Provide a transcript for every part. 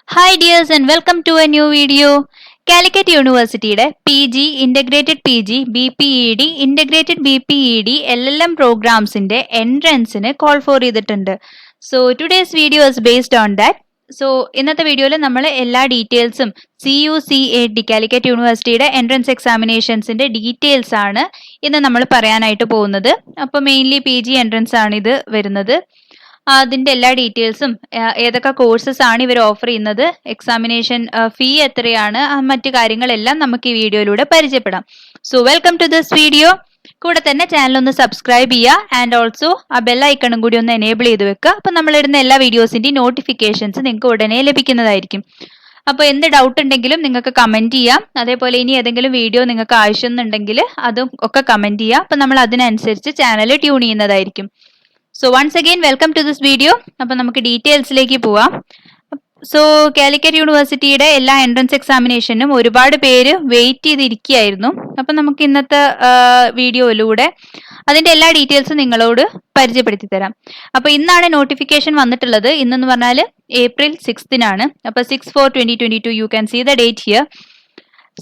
Hi dears and welcome to a new video. Calicut യൂണിവേഴ്സിറ്റിയുടെ PG, Integrated PG, BPEd, Integrated BPEd, LLM പ്രോഗ്രാംസിന്റെ എൻട്രൻസിന് call for ചെയ്തിട്ടുണ്ട്. So today's video is based on that. So ഇന്നത്തെ വീഡിയോയിൽ നമ്മൾ എല്ലാ ഡീറ്റെയിൽസും CUCAT കാലിക്കറ്റ് യൂണിവേഴ്സിറ്റിയുടെ എൻട്രൻസ് എക്സാമിനേഷൻസിന്റെ ഡീറ്റെയിൽസ് ആണ് ഇന്ന് നമ്മൾ പറയാനായിട്ട് പോകുന്നത്. അപ്പോൾ മെയിൻലി PG എൻട്രൻസ് ആണ് ഇത് വരുന്നത്. അതിന്റെ എല്ലാ ഡീറ്റെയിൽസും ഏതൊക്കെ കോഴ്സസ് ആണ് ഇവർ ഓഫർ ചെയ്യുന്നത്, എക്സാമിനേഷൻ ഫീ എത്രയാണ്, മറ്റു കാര്യങ്ങളെല്ലാം നമുക്ക് ഈ വീഡിയോയിലൂടെ പരിചയപ്പെടാം. So welcome to this video. കൂടെ തന്നെ ചാനൽ ഒന്ന് സബ്സ്ക്രൈബ് ചെയ്യുക ആൻഡ് ഓൾസോ ആ ബെൽ ഐക്കണും കൂടി ഒന്ന് എനേബിൾ ചെയ്ത് വെക്കുക. അപ്പം നമ്മളിടുന്ന എല്ലാ വീഡിയോസിന്റെയും നോട്ടിഫിക്കേഷൻസ് നിങ്ങൾക്ക് ഉടനെ ലഭിക്കുന്നതായിരിക്കും. അപ്പോൾ എന്ത് ഡൗട്ട് ഉണ്ടെങ്കിലും നിങ്ങൾക്ക് കമന്റ് ചെയ്യാം. അതേപോലെ ഇനി ഏതെങ്കിലും വീഡിയോ നിങ്ങൾക്ക് ആവശ്യമുണ്ടെങ്കിൽ അതും ഒക്കെ കമന്റ് ചെയ്യാം. അപ്പം നമ്മൾ അതിനനുസരിച്ച് ചാനൽ ട്യൂൺ ചെയ്യുന്നതായിരിക്കും. So once again welcome to this video. അപ്പം നമുക്ക് ഡീറ്റെയിൽസിലേക്ക് പോവാം. സോ കാലിക്കറ്റ് യൂണിവേഴ്സിറ്റിയുടെ എല്ലാ എൻട്രൻസ് എക്സാമിനേഷനും ഒരുപാട് പേര് വെയിറ്റ് ചെയ്തിരിക്കുകയായിരുന്നു. അപ്പം നമുക്ക് ഇന്നത്തെ വീഡിയോയിലൂടെ അതിന്റെ എല്ലാ ഡീറ്റെയിൽസും നിങ്ങളോട് പരിചയപ്പെടുത്തി തരാം. അപ്പൊ ഇന്നാണ് നോട്ടിഫിക്കേഷൻ വന്നിട്ടുള്ളത്. ഇന്നെന്ന് പറഞ്ഞാൽ April 6th. അപ്പൊ 6/4/2022 you can see the date here.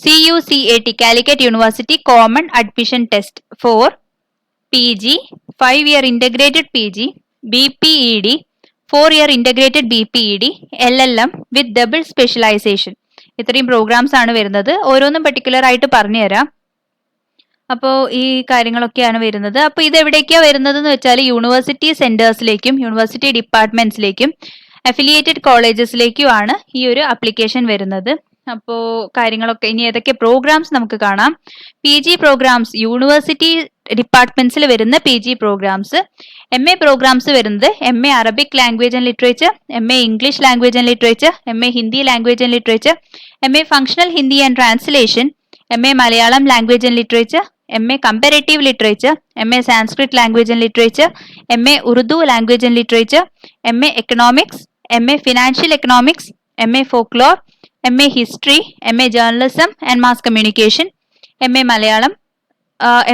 CUCAT Calicut university common admission test for PG, 5-year integrated PG, BPEd, 4-year integrated BPEd, LLM with double specialization. ഇത്രയും പ്രോഗ്രാംസ് ആണ് വരുന്നത്. ഓരോന്നും പെർട്ടിക്കുലർ ആയിട്ട് പറഞ്ഞു തരാം. അപ്പോൾ ഈ കാര്യങ്ങളൊക്കെയാണ് വരുന്നത്. അപ്പോൾ ഇത് എവിടേക്കാണ് വരുന്നത് എന്ന് വെച്ചാൽ യൂണിവേഴ്സിറ്റി സെന്റേഴ്സിലേക്കും യൂണിവേഴ്സിറ്റി ഡിപ്പാർട്ട്മെന്റ്സിലേക്കും അഫിലിയേറ്റഡ് കോളേജസിലേക്കുമാണ് ഈ ഒരു ആപ്ലിക്കേഷൻ വരുന്നത്. അപ്പോൾ കാര്യങ്ങളൊക്കെ ഇനി ഏതൊക്കെ പ്രോഗ്രാംസ് നമുക്ക് കാണാം. PG പ്രോഗ്രാംസ് യൂണിവേഴ്സിറ്റി ഡിപ്പാർട്ട്മെന്റ്സിൽ വരുന്ന PG പ്രോഗ്രാംസ്. MA പ്രോഗ്രാംസ് വരുന്നത് MA Arabic language and literature, MA English language and literature, MA Hindi language and literature, MA functional Hindi and translation, MA Malayalam language and literature, MA comparative literature, MA Sanskrit language and literature, MA Urdu language and literature, MA economics, MA financial economics, MA folklore, MA history, MA journalism and mass communication, MA Malayalam,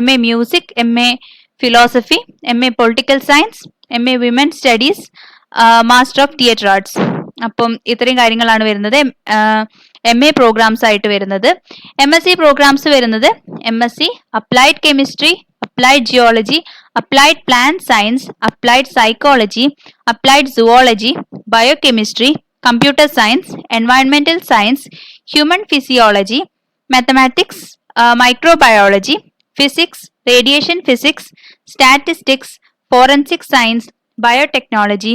MA music, MA philosophy, MA political science, MA women studies, master of theatre arts. അപ്പം ഇത്രയും കാര്യങ്ങളാണ് വരുന്നത് MA programmes ആയിട്ട് വരുന്നത്. MSc programmes വരുന്നത് MSc applied chemistry, applied geology, applied plant science, applied psychology, applied zoology, biochemistry, computer science, എൻവയൺമെന്റൽ science, human physiology, mathematics, microbiology, physics, radiation physics, statistics, forensic science, biotechnology,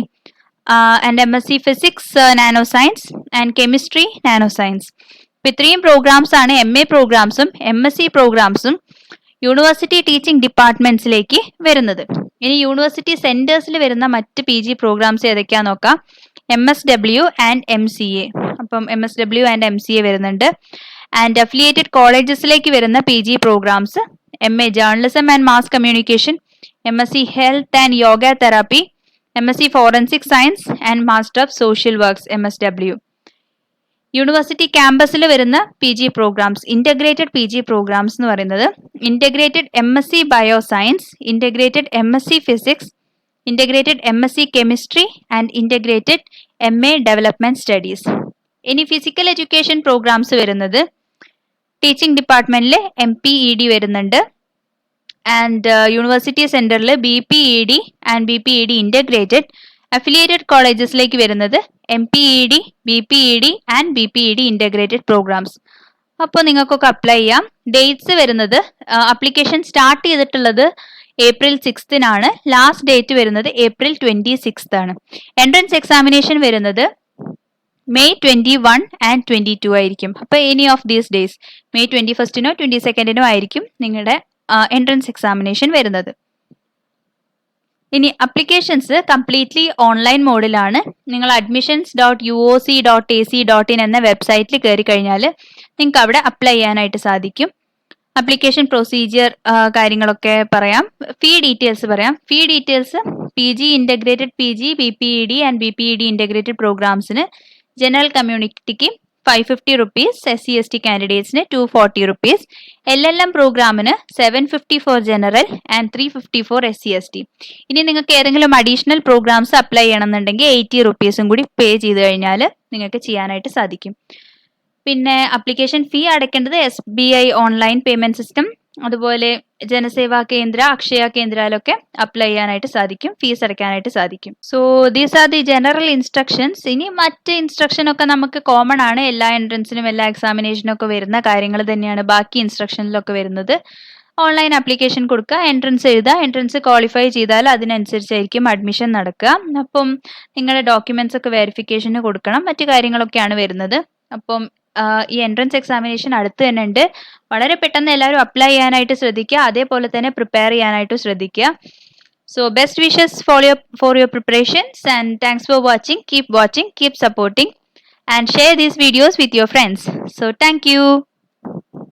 and MSc physics nano science and chemistry nano science. ഇപ്പം ഇത്രയും programmes ആണ് MA പ്രോഗ്രാംസും MSc പ്രോഗ്രാംസും university teaching ഡിപ്പാർട്ട്മെന്റ്സിലേക്ക് വരുന്നത്. ഇനി university സെന്റേഴ്സിൽ വരുന്ന മറ്റ് PG പ്രോഗ്രാംസ് ഏതൊക്കെയാന്ന് നോക്കാം. MSW and MCA. അപ്പം MSW ആൻഡ് MCA വരുന്നുണ്ട്. ആൻഡ് അഫിലിയേറ്റഡ് കോളേജസിലേക്ക് വരുന്ന PG programmes MA journalism and mass communication, MSc health and yoga therapy, MSc forensic science and master of social works MSW. University ക്യാമ്പസിൽ വരുന്ന PG programmes, integrated PG programmes എന്ന് പറയുന്നത് integrated MSc bio science, integrated MSc physics, integrated MSc chemistry and integrated MA development studies. ഇനി physical education programmes വരുന്നത് teaching ഡിപ്പാർട്ട്മെന്റിൽ MPEd വരുന്നുണ്ട്. And university സെന്ററിൽ BPEd and BPEd integrated. Affiliated കോളേജസിലേക്ക് വരുന്നത് MPEd, BPEd and BPEd integrated programmes. അപ്പോൾ നിങ്ങൾക്കൊക്കെ apply ചെയ്യാം. ഡേറ്റ്സ് വരുന്നത് ആപ്ലിക്കേഷൻ സ്റ്റാർട്ട് ചെയ്തിട്ടുള്ളത് April 6th. ലാസ്റ്റ് ഡേറ്റ് വരുന്നത് April 26th. എൻട്രൻസ് എക്സാമിനേഷൻ വരുന്നത് May 21 and 22 ആയിരിക്കും. അപ്പോൾ any of these days May 21st 22nd ആയിരിക്കും നിങ്ങളുടെ എൻട്രൻസ് എക്സാമിനേഷൻ വരുന്നത്. ഇനി അപ്ലിക്കേഷൻസ് കംപ്ലീറ്റ്ലി ഓൺലൈൻ മോഡിലാണ്. നിങ്ങൾ admissions.uoc.ac.in എന്ന വെബ്സൈറ്റിൽ കയറി കഴിഞ്ഞാൽ നിങ്ങൾക്ക് അവിടെ അപ്ലൈ ചെയ്യാനായിട്ട് സാധിക്കും. അപ്ലിക്കേഷൻ പ്രൊസീജിയർ കാര്യങ്ങളൊക്കെ പറയാം. ഫീ ഡീറ്റെയിൽസ് പറയാം. Fee details PG integrated PG, BPEd and BPEd integrated പ്രോഗ്രാംസിന് ജനറൽ കമ്മ്യൂണിറ്റിക്ക് 550 റുപ്പീസ്, SC/ST കാൻഡിഡേറ്റ്സിന് 240 റുപ്പീസ്, LLM പ്രോഗ്രാമിന് 750 four general and 350 four SC/ST. ഇനി നിങ്ങൾക്ക് ഏതെങ്കിലും അഡീഷണൽ പ്രോഗ്രാംസ് അപ്ലൈ ചെയ്യണമെന്നുണ്ടെങ്കിൽ 80 റുപ്പീസും കൂടി പേ ചെയ്ത് കഴിഞ്ഞാൽ നിങ്ങൾക്ക് ചെയ്യാനായിട്ട് സാധിക്കും. പിന്നെ അപ്ലിക്കേഷൻ ഫീ അടയ്ക്കേണ്ടത് SBI ഓൺലൈൻ പേയ്മെന്റ് സിസ്റ്റം, അതുപോലെ ജനസേവാ കേന്ദ്ര, അക്ഷയ കേന്ദ്രയിലൊക്കെ അപ്ലൈ ചെയ്യാനായിട്ട് സാധിക്കും, ഫീസ് അടയ്ക്കാനായിട്ട് സാധിക്കും. So these are the general instructions. ഇനി മറ്റ് ഇൻസ്ട്രക്ഷൻ ഒക്കെ നമുക്ക് കോമൺ ആണ്, എല്ലാ എൻട്രൻസിനും എല്ലാ എക്സാമിനേഷനും ഒക്കെ വരുന്ന കാര്യങ്ങൾ തന്നെയാണ് ബാക്കി ഇൻസ്ട്രക്ഷനിലൊക്കെ വരുന്നത്. ഓൺലൈൻ ആപ്ലിക്കേഷൻ കൊടുക്കുക, എൻട്രൻസ് എഴുതുക, എൻട്രൻസ് ക്വാളിഫൈ ചെയ്താൽ അതിനനുസരിച്ചായിരിക്കും അഡ്മിഷൻ നടക്കുക. അപ്പം നിങ്ങളുടെ ഡോക്യുമെന്റ്സ് ഒക്കെ വെരിഫിക്കേഷന് കൊടുക്കണം, മറ്റു കാര്യങ്ങളൊക്കെയാണ് വരുന്നത്. അപ്പം ഈ എൻട്രൻസ് എക്സാമിനേഷൻ അടുത്ത് തന്നെ ഉണ്ട്. വളരെ പെട്ടെന്ന് എല്ലാവരും അപ്ലൈ ചെയ്യാനായിട്ട് ശ്രദ്ധിക്കുക, അതേപോലെ തന്നെ പ്രിപ്പയർ ചെയ്യാനായിട്ട് ശ്രദ്ധിക്കുക. So best wishes for your preparations and thanks for watching, keep supporting and share these videos with your friends. So thank you.